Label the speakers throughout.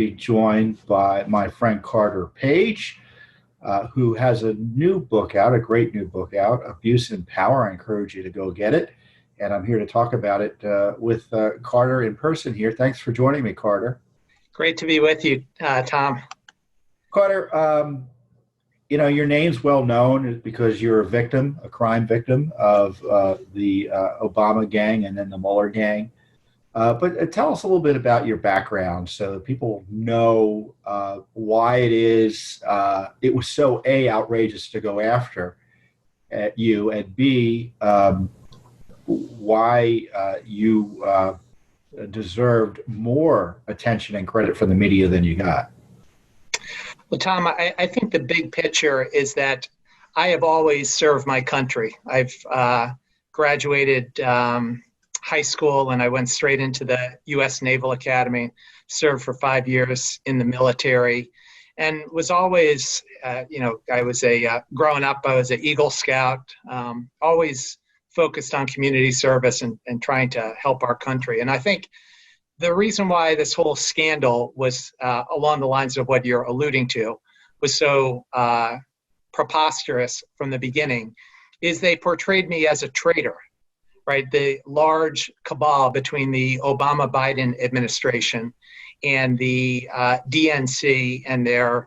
Speaker 1: be joined by my friend Carter Page, who has a new book out, a great new book out, Abuse and Power. I encourage you to go get it. And I'm here to talk about it with Carter in person here. Thanks for joining me, Carter.
Speaker 2: Great to be with you, Tom.
Speaker 1: Carter, your name's well known because you're a crime victim of the Obama gang and then the Mueller gang. But tell us a little bit about your background so that people know why it was so A, outrageous to go after at you, and B, why you deserved more attention and credit from the media than you got.
Speaker 2: Well, Tom, I think the big picture is that I have always served my country. I've graduated high school and I went straight into the U.S. Naval Academy, served for 5 years in the military, and was always, growing up, I was an Eagle Scout, always focused on community service and trying to help our country. And I think the reason why this whole scandal was along the lines of what you're alluding to was so preposterous from the beginning is they portrayed me as a traitor, right? The large cabal between the Obama-Biden administration and the DNC and their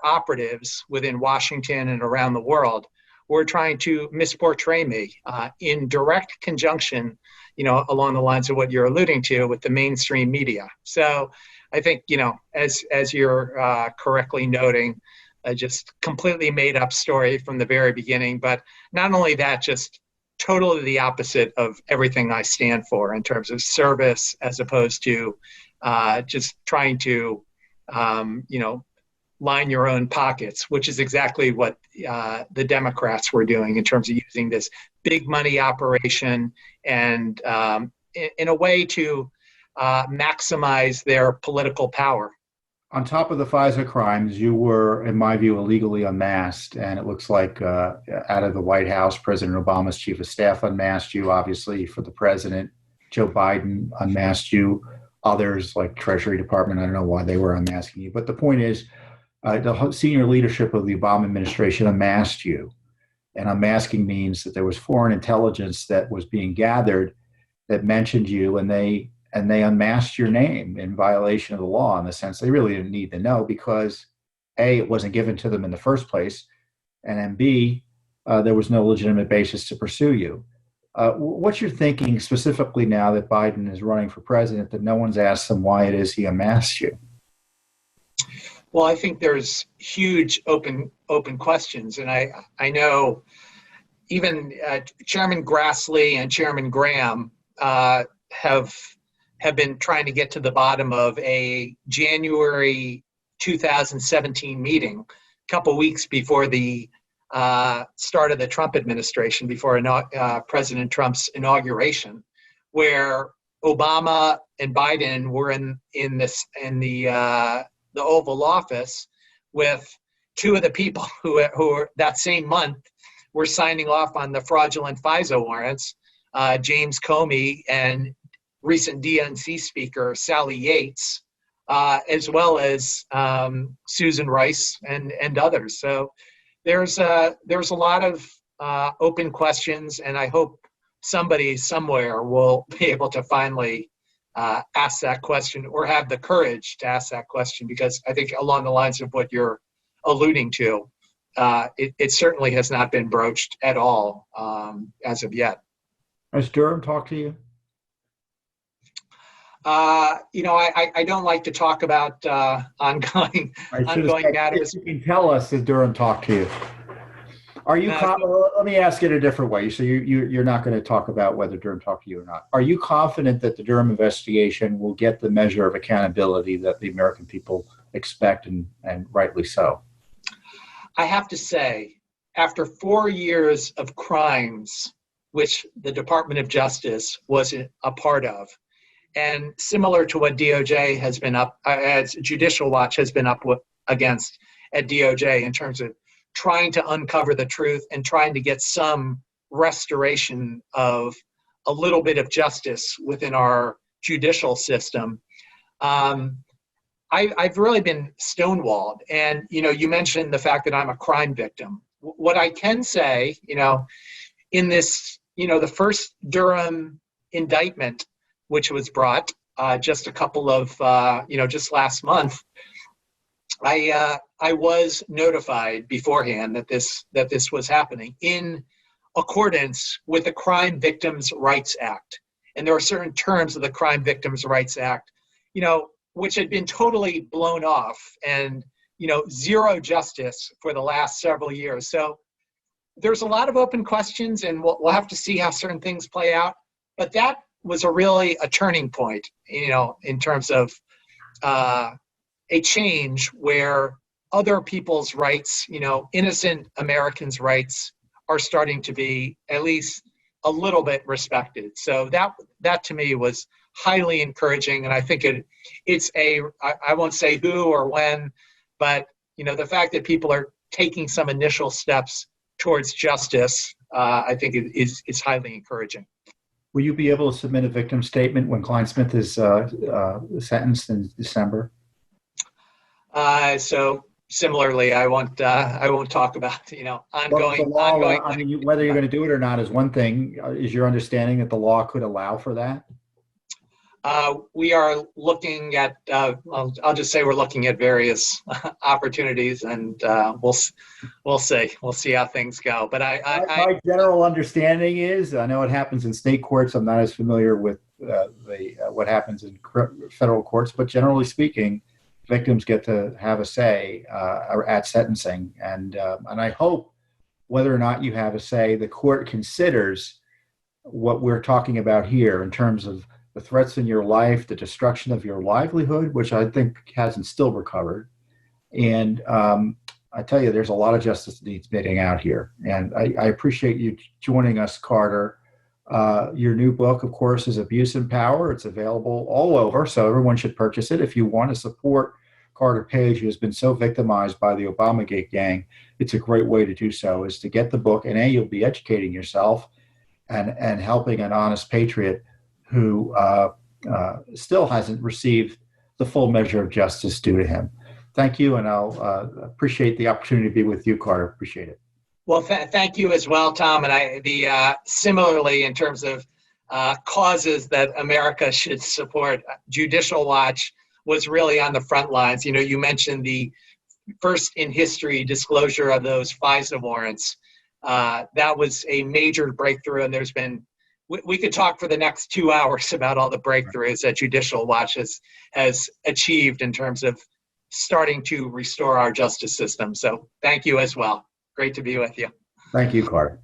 Speaker 2: operatives within Washington and around the world were trying to misportray me in direct conjunction, along the lines of what you're alluding to with the mainstream media. So I think, as you're correctly noting, a just completely made up story from the very beginning. But not only that, just totally the opposite of everything I stand for in terms of service, as opposed to just trying to, line your own pockets, which is exactly what the Democrats were doing in terms of using this big money operation and in a way to maximize their political power.
Speaker 1: On top of the FISA crimes, you were, in my view, illegally unmasked. And it looks like out of the White House, President Obama's chief of staff unmasked you, obviously, for the president. Joe Biden unmasked you. Others, like Treasury Department, I don't know why they were unmasking you. But the point is, the senior leadership of the Obama administration unmasked you. And unmasking means that there was foreign intelligence that was being gathered that mentioned you, and they unmasked your name in violation of the law, in the sense they really didn't need to know because A, it wasn't given to them in the first place, and then B, there was no legitimate basis to pursue you. What's your thinking specifically now that Biden is running for president that no one's asked him why it is he unmasked you?
Speaker 2: Well, I think there's huge open questions, and I know even Chairman Grassley and Chairman Graham have been trying to get to the bottom of a January 2017 meeting, a couple weeks before the start of the Trump administration, before President Trump's inauguration, where Obama and Biden were in the Oval Office with two of the people who that same month were signing off on the fraudulent FISA warrants, James Comey and recent DNC speaker Sally Yates, as well as Susan Rice and others. So there's a lot of open questions, and I hope somebody somewhere will be able to finally ask that question or have the courage to ask that question, because I think along the lines of what you're alluding to, it certainly has not been broached at all as of yet.
Speaker 1: Has Durham talked to you?
Speaker 2: I don't like to talk about ongoing matters.
Speaker 1: You can tell us, has Durham talked to you? Are you? Let me ask it a different way. So you're not going to talk about whether Durham talked to you or not. Are you confident that the Durham investigation will get the measure of accountability that the American people expect, and rightly so?
Speaker 2: I have to say, after 4 years of crimes, which the Department of Justice was a part of, and similar to what DOJ has been up, as Judicial Watch has been up against at DOJ in terms of trying to uncover the truth and trying to get some restoration of a little bit of justice within our judicial system. I've really been stonewalled. And, you mentioned the fact that I'm a crime victim. What I can say, in this, the first Durham indictment, which was brought just a couple of, just last month, I was notified beforehand that this was happening in accordance with the Crime Victims' Rights Act. And there are certain terms of the Crime Victims' Rights Act, which had been totally blown off and, zero justice for the last several years. So there's a lot of open questions, and we'll have to see how certain things play out. But that was really a turning point, in terms of a change where other people's rights, innocent Americans' rights are starting to be at least a little bit respected. So that to me was highly encouraging. And I think I won't say who or when, but, the fact that people are taking some initial steps towards justice, I think is highly encouraging.
Speaker 1: Will you be able to submit a victim statement when Kleinsmith is sentenced in December?
Speaker 2: So similarly, I won't talk about ongoing.
Speaker 1: I mean, whether you're going to do it or not is one thing. Is your understanding that the law could allow for that?
Speaker 2: We are looking at. I'll just say we're looking at various opportunities, and we'll see. We'll see how things go. But
Speaker 1: my general understanding is, I know it happens in state courts. I'm not as familiar with what happens in federal courts, but generally speaking, victims get to have a say at sentencing, and I hope, whether or not you have a say, the court considers what we're talking about here in terms of the threats in your life, the destruction of your livelihood, which I think hasn't still recovered. And I tell you, there's a lot of justice that needs meting out here. And I appreciate you joining us, Carter. Your new book, of course, is Abuse and Power. It's available all over, so everyone should purchase it. If you want to support Carter Page, who has been so victimized by the Obamagate gang, it's a great way to do so, is to get the book, and you'll be educating yourself and helping an honest patriot who still hasn't received the full measure of justice due to him. Thank you, and I'll appreciate the opportunity to be with you, Carter. Appreciate it.
Speaker 2: Well, thank you as well, Tom. And similarly, in terms of causes that America should support, Judicial Watch was really on the front lines. You mentioned the first in history disclosure of those FISA warrants. That was a major breakthrough, and there's been. We could talk for the next 2 hours about all the breakthroughs that Judicial Watch has achieved in terms of starting to restore our justice system. So thank you as well. Great to be with you.
Speaker 1: Thank you, Carter.